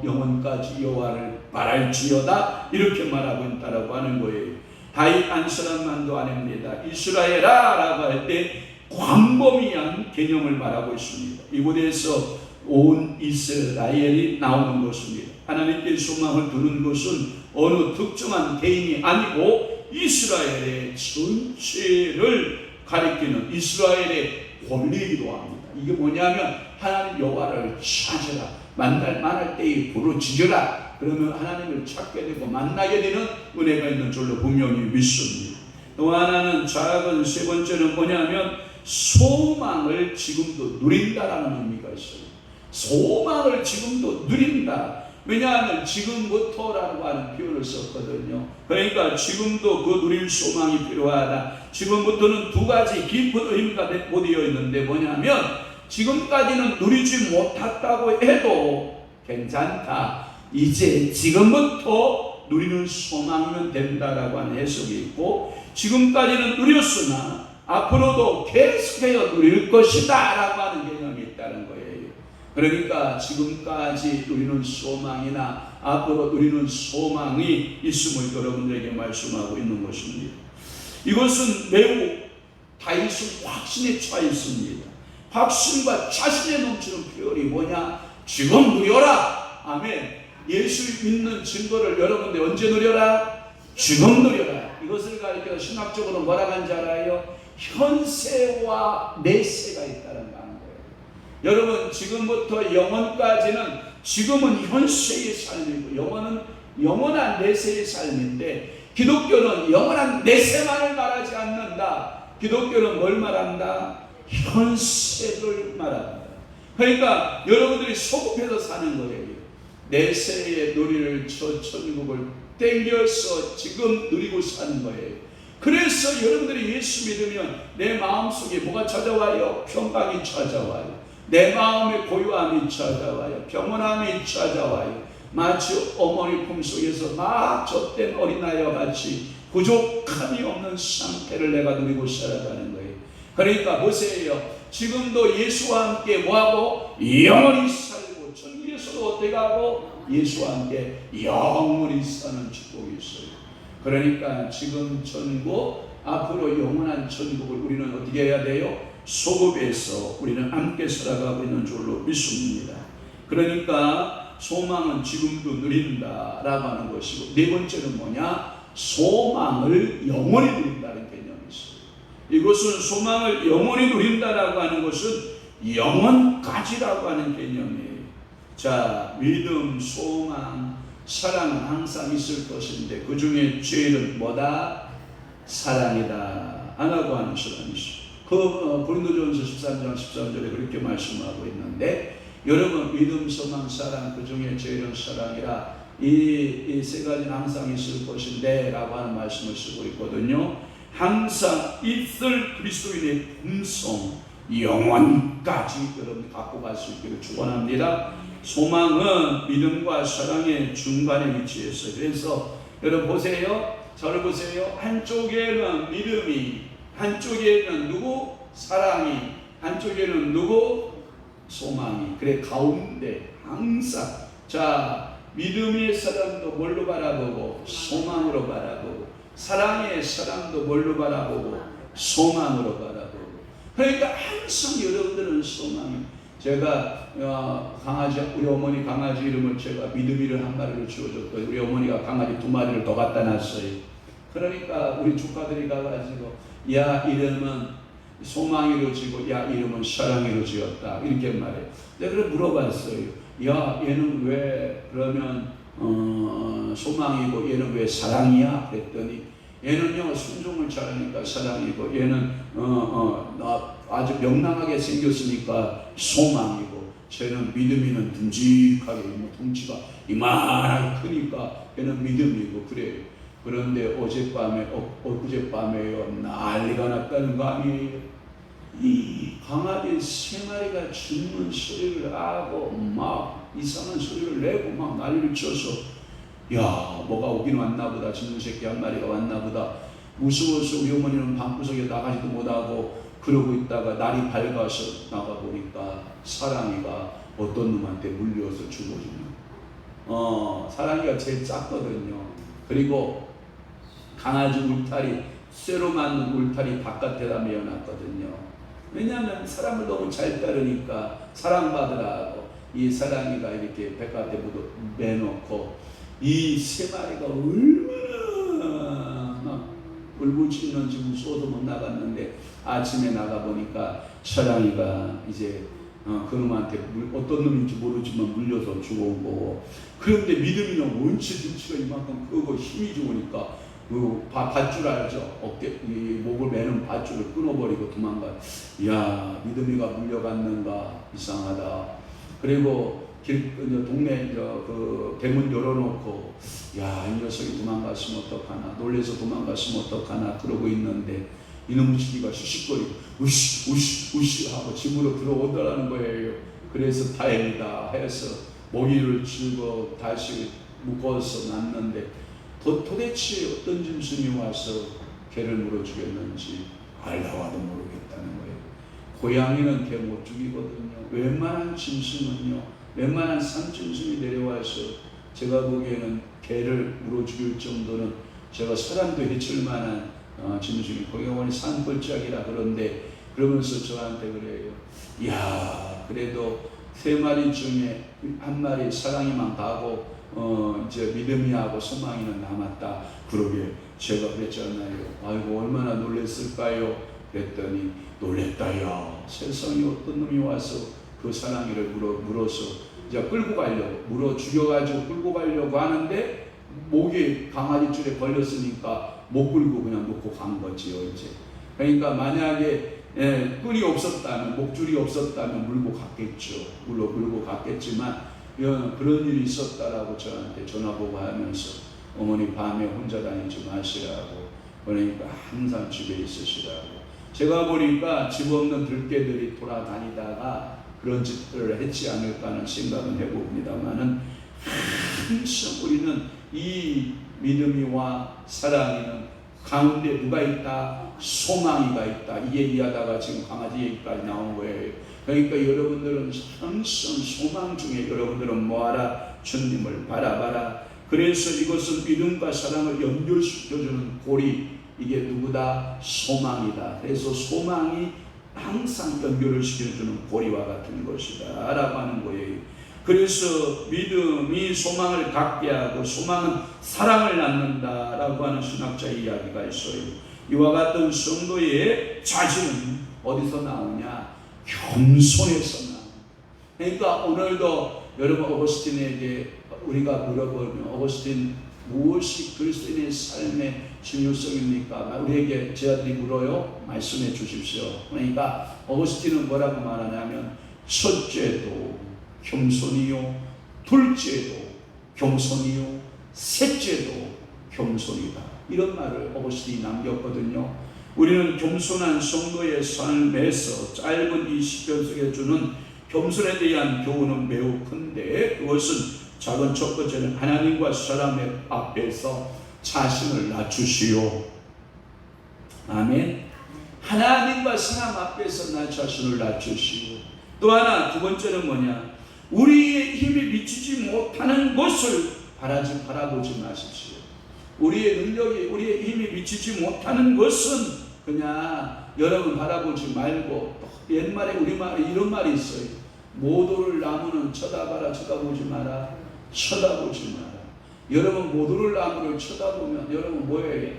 영원까지 여호와를 바랄지어다 이렇게 말하고 있다라고 하는 거예요. 다윗 한 사람만도 아닙니다. 이스라엘아 라고 할 때 광범위한 개념을 말하고 있습니다. 이곳에서 온 이스라엘이 나오는 것입니다. 하나님께 소망을 두는 것은 어느 특정한 개인이 아니고 이스라엘의 전체를 가리키는 이스라엘의 권리이기도 합니다. 이게 뭐냐면 하나님 여호와를 찾으라. 만날 때에 부르짖으라. 그러면 하나님을 찾게 되고 만나게 되는 은혜가 있는 줄로 분명히 믿습니다. 또 하나는 작은 세 번째는 뭐냐면 소망을 지금도 누린다라는 의미가 있어요. 소망을 지금도 누린다. 왜냐하면 지금부터라고 하는 표현을 썼거든요. 그러니까 지금도 그 누릴 소망이 필요하다. 지금부터는 두 가지 깊은 의미가 내포되어 있는데 뭐냐면 지금까지는 누리지 못했다고 해도 괜찮다. 이제 지금부터 누리는 소망이면 된다라고 하는 해석이 있고, 지금까지는 누렸으나 앞으로도 계속해서 누릴 것이다 라고 하는 개념이 있다는 거예요. 그러니까 지금까지 누리는 소망이나 앞으로 누리는 소망이 있음을 여러분들에게 말씀하고 있는 것입니다. 이것은 매우 다윗은 확신에 처해 있습니다. 확신과 자신에 넘치는 표현이 뭐냐? 지금 누려라. 아멘. 예수 믿는 증거를 여러분들 언제 누려라? 지금 누려라. 이것을 가리켜 신학적으로 뭐라고 하는지 알아요? 현세와 내세가 있다는 거예요. 여러분 지금부터 영원까지는, 지금은 현세의 삶이고 영원은 영원한 내세의 삶인데, 기독교는 영원한 내세만을 말하지 않는다. 기독교는 뭘 말한다? 현세를 말한다. 그러니까 여러분들이 소급해서 사는 거예요. 내세의 누리를 저 천국을 땡겨서 지금 누리고 사는 거예요. 그래서 여러분들이 예수 믿으면 내 마음속에 뭐가 찾아와요? 평강이 찾아와요. 내 마음에 고요함이 찾아와요. 평온함이 찾아와요. 마치 어머니 품속에서 막 젖된 어린아이와 같이 부족함이 없는 상태를 내가 누리고 살아가는 거예요. 그러니까 보세요. 지금도 예수와 함께 뭐하고? 영원히 살고, 천국에서도 어떻게 하고? 예수와 함께 영원히 사는 축복이 있어요. 그러니까 지금 천국, 앞으로 영원한 천국을 우리는 어떻게 해야 돼요? 소급해서 우리는 함께 살아가고 있는 줄로 믿습니다. 그러니까 소망은 지금도 누린다라고 하는 것이고, 네 번째는 뭐냐? 소망을 영원히 누린다는 개념이 있어요. 이것은 소망을 영원히 누린다라고 하는 것은 영원까지라고 하는 개념이에요. 자, 믿음, 소망, 사랑은 항상 있을 것인데 그 중에 제일은 뭐다? 사랑이다 라고 하는 사람이 있어요. 고린도전서 13장 13절에 그렇게 말씀하고 있는데, 여러분 믿음, 소망, 사랑 그 중에 제일은 사랑이라, 이 세 가지는 항상 있을 것인데 라고 하는 말씀을 쓰고 있거든요. 항상 있을 그리스도인의 품성, 영원까지 여러분 갖고 갈 수 있기를 축원합니다. 소망은 믿음과 사랑의 중간에 위치했어요. 그래서 여러분 보세요. 저를 보세요. 한쪽에는 믿음이, 한쪽에는 누구? 사랑이, 한쪽에는 누구? 소망이. 그래 가운데 항상, 자, 믿음의 사람도 뭘로 바라보고? 소망으로 바라보고, 사랑의 사람도 뭘로 바라보고? 소망으로 바라보고. 그러니까 항상 여러분들은 소망이. 제가 강아지, 우리 어머니 강아지 이름을 제가 믿음이를 한 마리를 지어줬거든요. 우리 어머니가 강아지 2마리를 더 갖다 놨어요. 그러니까 우리 조카들이 가가지고, 야 이름은 소망이로 지고 야 이름은 사랑이로 지었다 이렇게 말해요. 내가 그래 물어봤어요. 야 얘는 왜 그러면 소망이고 얘는 왜 사랑이야? 그랬더니 얘는요 순종을 잘하니까 사랑이고, 얘는 아주 명랑하게 생겼으니까 소망이고, 쟤는 믿음이는 듬직하게 덩치가 이만하게 크니까 얘는 믿음이고 그래요. 그런데 어젯밤에요 난리가 났다는 거 아니에요. 이 강아지 3마리가 짖는 소리를 하고 막 이상한 소리를 내고 막 난리를 쳐서, 야 뭐가 오긴 왔나 보다, 짖는 새끼 1마리가 왔나 보다, 무서워서 우리 어머니는 방구석에 나가지도 못하고 그러고 있다가 날이 밝아서 나가보니까 사랑이가 어떤 놈한테 물려서 죽어주는, 사랑이가 제일 작거든요. 그리고 강아지 울타리, 쇠로 만든 울타리 바깥에다 메어놨거든요. 왜냐하면 사람을 너무 잘 따르니까 사랑받으라고 이 사랑이가 이렇게 바깥에 매놓고, 이 3마리가 얼마나 막 울부짖는지 무서워서 못 나갔는데, 아침에 나가보니까 사랑이가 이제 그놈한테 어떤 놈인지 모르지만 물려서 죽어온 거고, 그런데 믿음이는 원치 등치가 이만큼 크고 힘이 좋으니까 그 밧줄 알죠? 어깨, 이 목을 매는 밧줄을 끊어버리고 도망가. 야 믿음이가 물려갔는가 이상하다. 그리고 동네 그 대문 열어놓고 야, 이 녀석이 도망갔으면 어떡하나, 놀래서 도망갔으면 어떡하나 그러고 있는데 이놈의 시기가 씩씩거리고 우시 우시 우시 하고 집으로 들어오더라는 거예요. 그래서 다행이다 해서 모기를 쥐고 다시 묶어서 놨는데 도대체 어떤 짐승이 와서 개를 물어 죽였는지 알다와도 모르겠다는 거예요. 고양이는 개 못 죽이거든요. 웬만한 짐승은요, 웬만한 산짐승이 내려와서 제가 보기에는 개를 물어 죽일 정도는, 제가 사람도 해칠 만한 짐승이, 거기가 보니 산골짜기라 그런데 그러면서 저한테 그래요. 이야, 그래도 3마리 중에 1마리 사랑이만 가고 이제 믿음이하고 소망이는 남았다. 그러게 제가 그랬잖아요. 아이고 얼마나 놀랬을까요? 그랬더니 놀랬다야. 세상에 어떤 놈이 와서 그 사랑이를 물어서 이제 끌고 가려고, 물어 죽여가지고 끌고 가려고 하는데 목이 강아지 줄에 걸렸으니까 못 끌고 그냥 놓고 간 거지요. 이제 그러니까 만약에 끈이 없었다면, 목줄이 없었다면 물고 갔겠죠. 물고 갔겠지만 그런 일이 있었다라고 저한테 전화보고 하면서 어머니 밤에 혼자 다니지 마시라고, 그러니까 항상 집에 있으시라고. 제가 보니까 집 없는 들개들이 돌아다니다가 그런 짓들을 했지 않을까 하는 생각은 해봅니다만은, 항상 우리는 이 믿음이와 사랑이는 가운데 누가 있다? 소망이가 있다. 이 얘기하다가 지금 강아지 얘기까지 나온 거예요. 그러니까 여러분들은 항상 소망 중에 여러분들은 뭐하라? 주님을 바라봐라. 그래서 이것은 믿음과 사랑을 연결시켜주는 고리, 이게 누구다? 소망이다. 그래서 소망이 항상 연결을 시켜주는 고리와 같은 것이다 라고 하는 거예요. 그래서 믿음이 소망을 갖게 하고 소망은 사랑을 낳는다 라고 하는 신학자의 이야기가 있어요. 이와 같은 성도의 자질은 어디서 나오냐? 겸손에서 나옵니다. 그러니까 오늘도 여러분 어거스틴에게 우리가 물어보면, 어거스틴 무엇이 그리스도인의 삶의 중요성입니까? 우리에게 제 아들이 물어요. 말씀해 주십시오. 그러니까 어거스틴은 뭐라고 말하냐면, 첫째도 겸손이요, 둘째도 겸손이요, 셋째도 겸손이다. 이런 말을 어거스틴이 남겼거든요. 우리는 겸손한 성도의 삶에서 짧은 이 시편 속에 주는 겸손에 대한 교훈은 매우 큰데, 그것은 작은 첫 번째는 하나님과 사람의 앞에서 자신을 낮추시오. 아멘. 하나님과 사람 앞에서 나 자신을 낮추시오. 또 하나, 두 번째는 뭐냐? 우리의 힘이 미치지 못하는 것을 바라보지 마십시오. 우리의 능력이, 우리의 힘이 미치지 못하는 것은 그냥 여러분 바라보지 말고, 옛말에 우리말에 이런 말이 있어요. 못 오를 나무는 쳐다봐라, 쳐다보지 마라. 쳐다보지 마라. 여러분 못 오를 나무를 쳐다보면 여러분 뭐예요?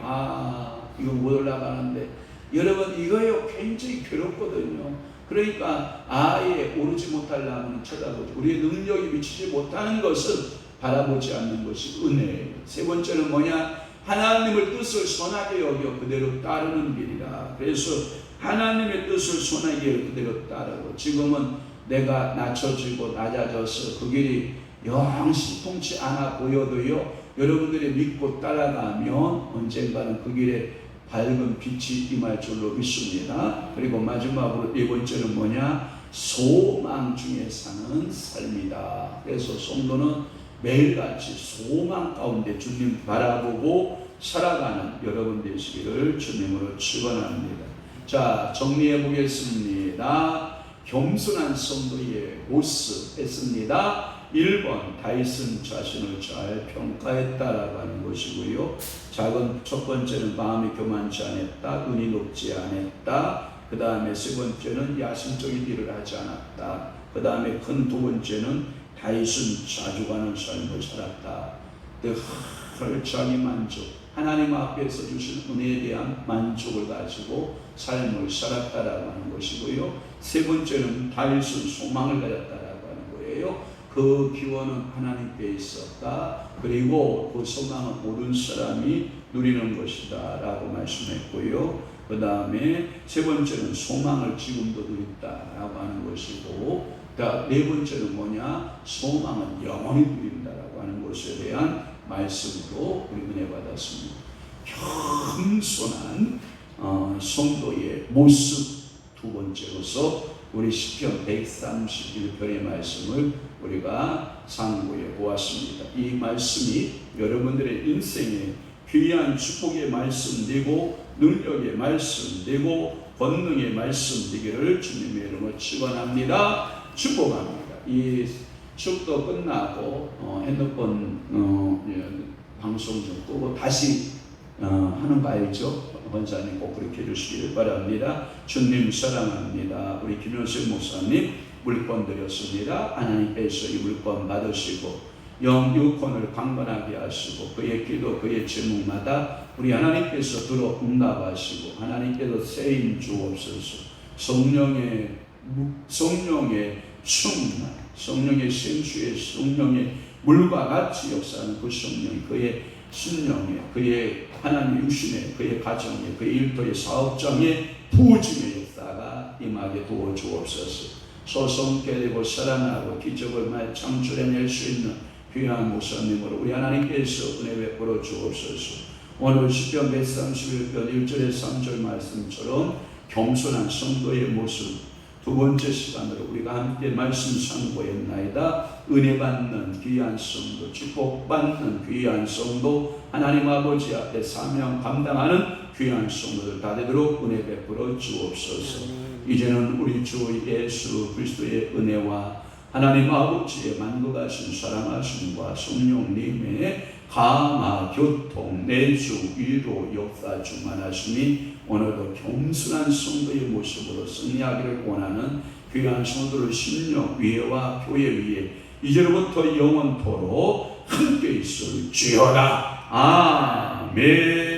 이거 못 올라가는데, 여러분 이거요 굉장히 괴롭거든요. 그러니까 아예 오르지 못할 나무는 쳐다보지, 우리의 능력이 미치지 못하는 것은 바라보지 않는 것이 은혜예요. 세 번째는 뭐냐? 하나님의 뜻을 선하게 여겨 그대로 따르는 길이라. 그래서 하나님의 뜻을 선하게 여겨 그대로 따르고, 지금은 내가 낮춰지고 낮아져서 그 길이 영 신통치 않아 보여도요, 여러분들이 믿고 따라가면 언젠가는 그 길에 밝은 빛이 임할 줄로 믿습니다. 그리고 마지막으로 네 번째는 뭐냐? 소망 중에 사는 삶이다. 그래서 성도는 매일같이 소망 가운데 주님 바라보고 살아가는 여러분 되시기를 주님으로 축원합니다. 자, 정리해 보겠습니다. 겸손한 성도의 모습 했습니다. 1번, 다윗은 자신을 잘 평가했다라고 하는 것이고요. 첫 번째는 마음이 교만치 않았다, 눈이 높지 않았다. 그 다음에 세 번째는 야심적인 일을 하지 않았다. 그 다음에 큰 두 번째는 다윗은 자주가는 삶을 살았다. 늘 자기 만족, 하나님 앞에서 주신 은혜에 대한 만족을 가지고 삶을 살았다라고 하는 것이고요. 세 번째는 다윗은 소망을 가졌다라고 하는 거예요. 그 기원은 하나님께 있었다. 그리고 그 소망은 모든 사람이 누리는 것이다 라고 말씀했고요. 그 다음에 세 번째는 소망을 지금도 누린다라고 하는 것이고, 네 번째는 뭐냐? 소망은 영원히 누린다라고 하는 것에 대한 말씀으로 우리 은혜 받았습니다. 겸손한 성도의 모습. 두 번째로서 우리 시편 131편의 말씀을 우리가 상고해 보았습니다. 이 말씀이 여러분들의 인생에 귀한 축복의 말씀 되고 능력의 말씀 되고 권능의 말씀 되기를 주님의 이름으로 축원합니다. 축복합니다. 이 축도 끝나고 핸드폰 방송 좀 끄고 다시 하는 거 알죠? 권사님 꼭 그렇게 해주시길 바랍니다. 주님 사랑합니다. 우리 김효식 목사님 물권 드렸습니다. 하나님께서 이 물권 받으시고 영유권을 강건하게 하시고 그의 기도 그의 제목마다 우리 하나님께서 들어 응답하시고 하나님께서 세임 주옵소서. 성령의 충만, 성령의 생수의 성령의 물과 같이 역사하는 그 성령이 그의 신령에, 그의 하나님 육신에, 그의 가정에, 그의 일터의 사업장에 부어짐의 역사가 임하게 도와주옵소서. 소성케 되고 살아나고 기적을 창출해낼 수 있는 귀한 목사님으로 우리 하나님께서 은혜 베풀어 주옵소서. 오늘 시편 131편 1절에 3절 말씀처럼 겸손한 성도의 모습, 두 번째 시간으로 우리가 함께 말씀 상고했나이다. 은혜 받는 귀한 성도, 축복받는 귀한 성도, 하나님 아버지 앞에 사명 감당하는 귀한 성도들 다 되도록 은혜 베풀어 주옵소서. 이제는 우리 주 예수 그리스도의 은혜와 하나님 아버지의 만국하신 사랑하심과 성령님의 감화 교통 내주 위로 역사 충만하심이 오늘도 겸손한 성도의 모습으로 승리하기를 원하는 귀한 성도를 심령 위에와 교회 위에 이제로부터 영원토록 함께 있을지어다. 아멘.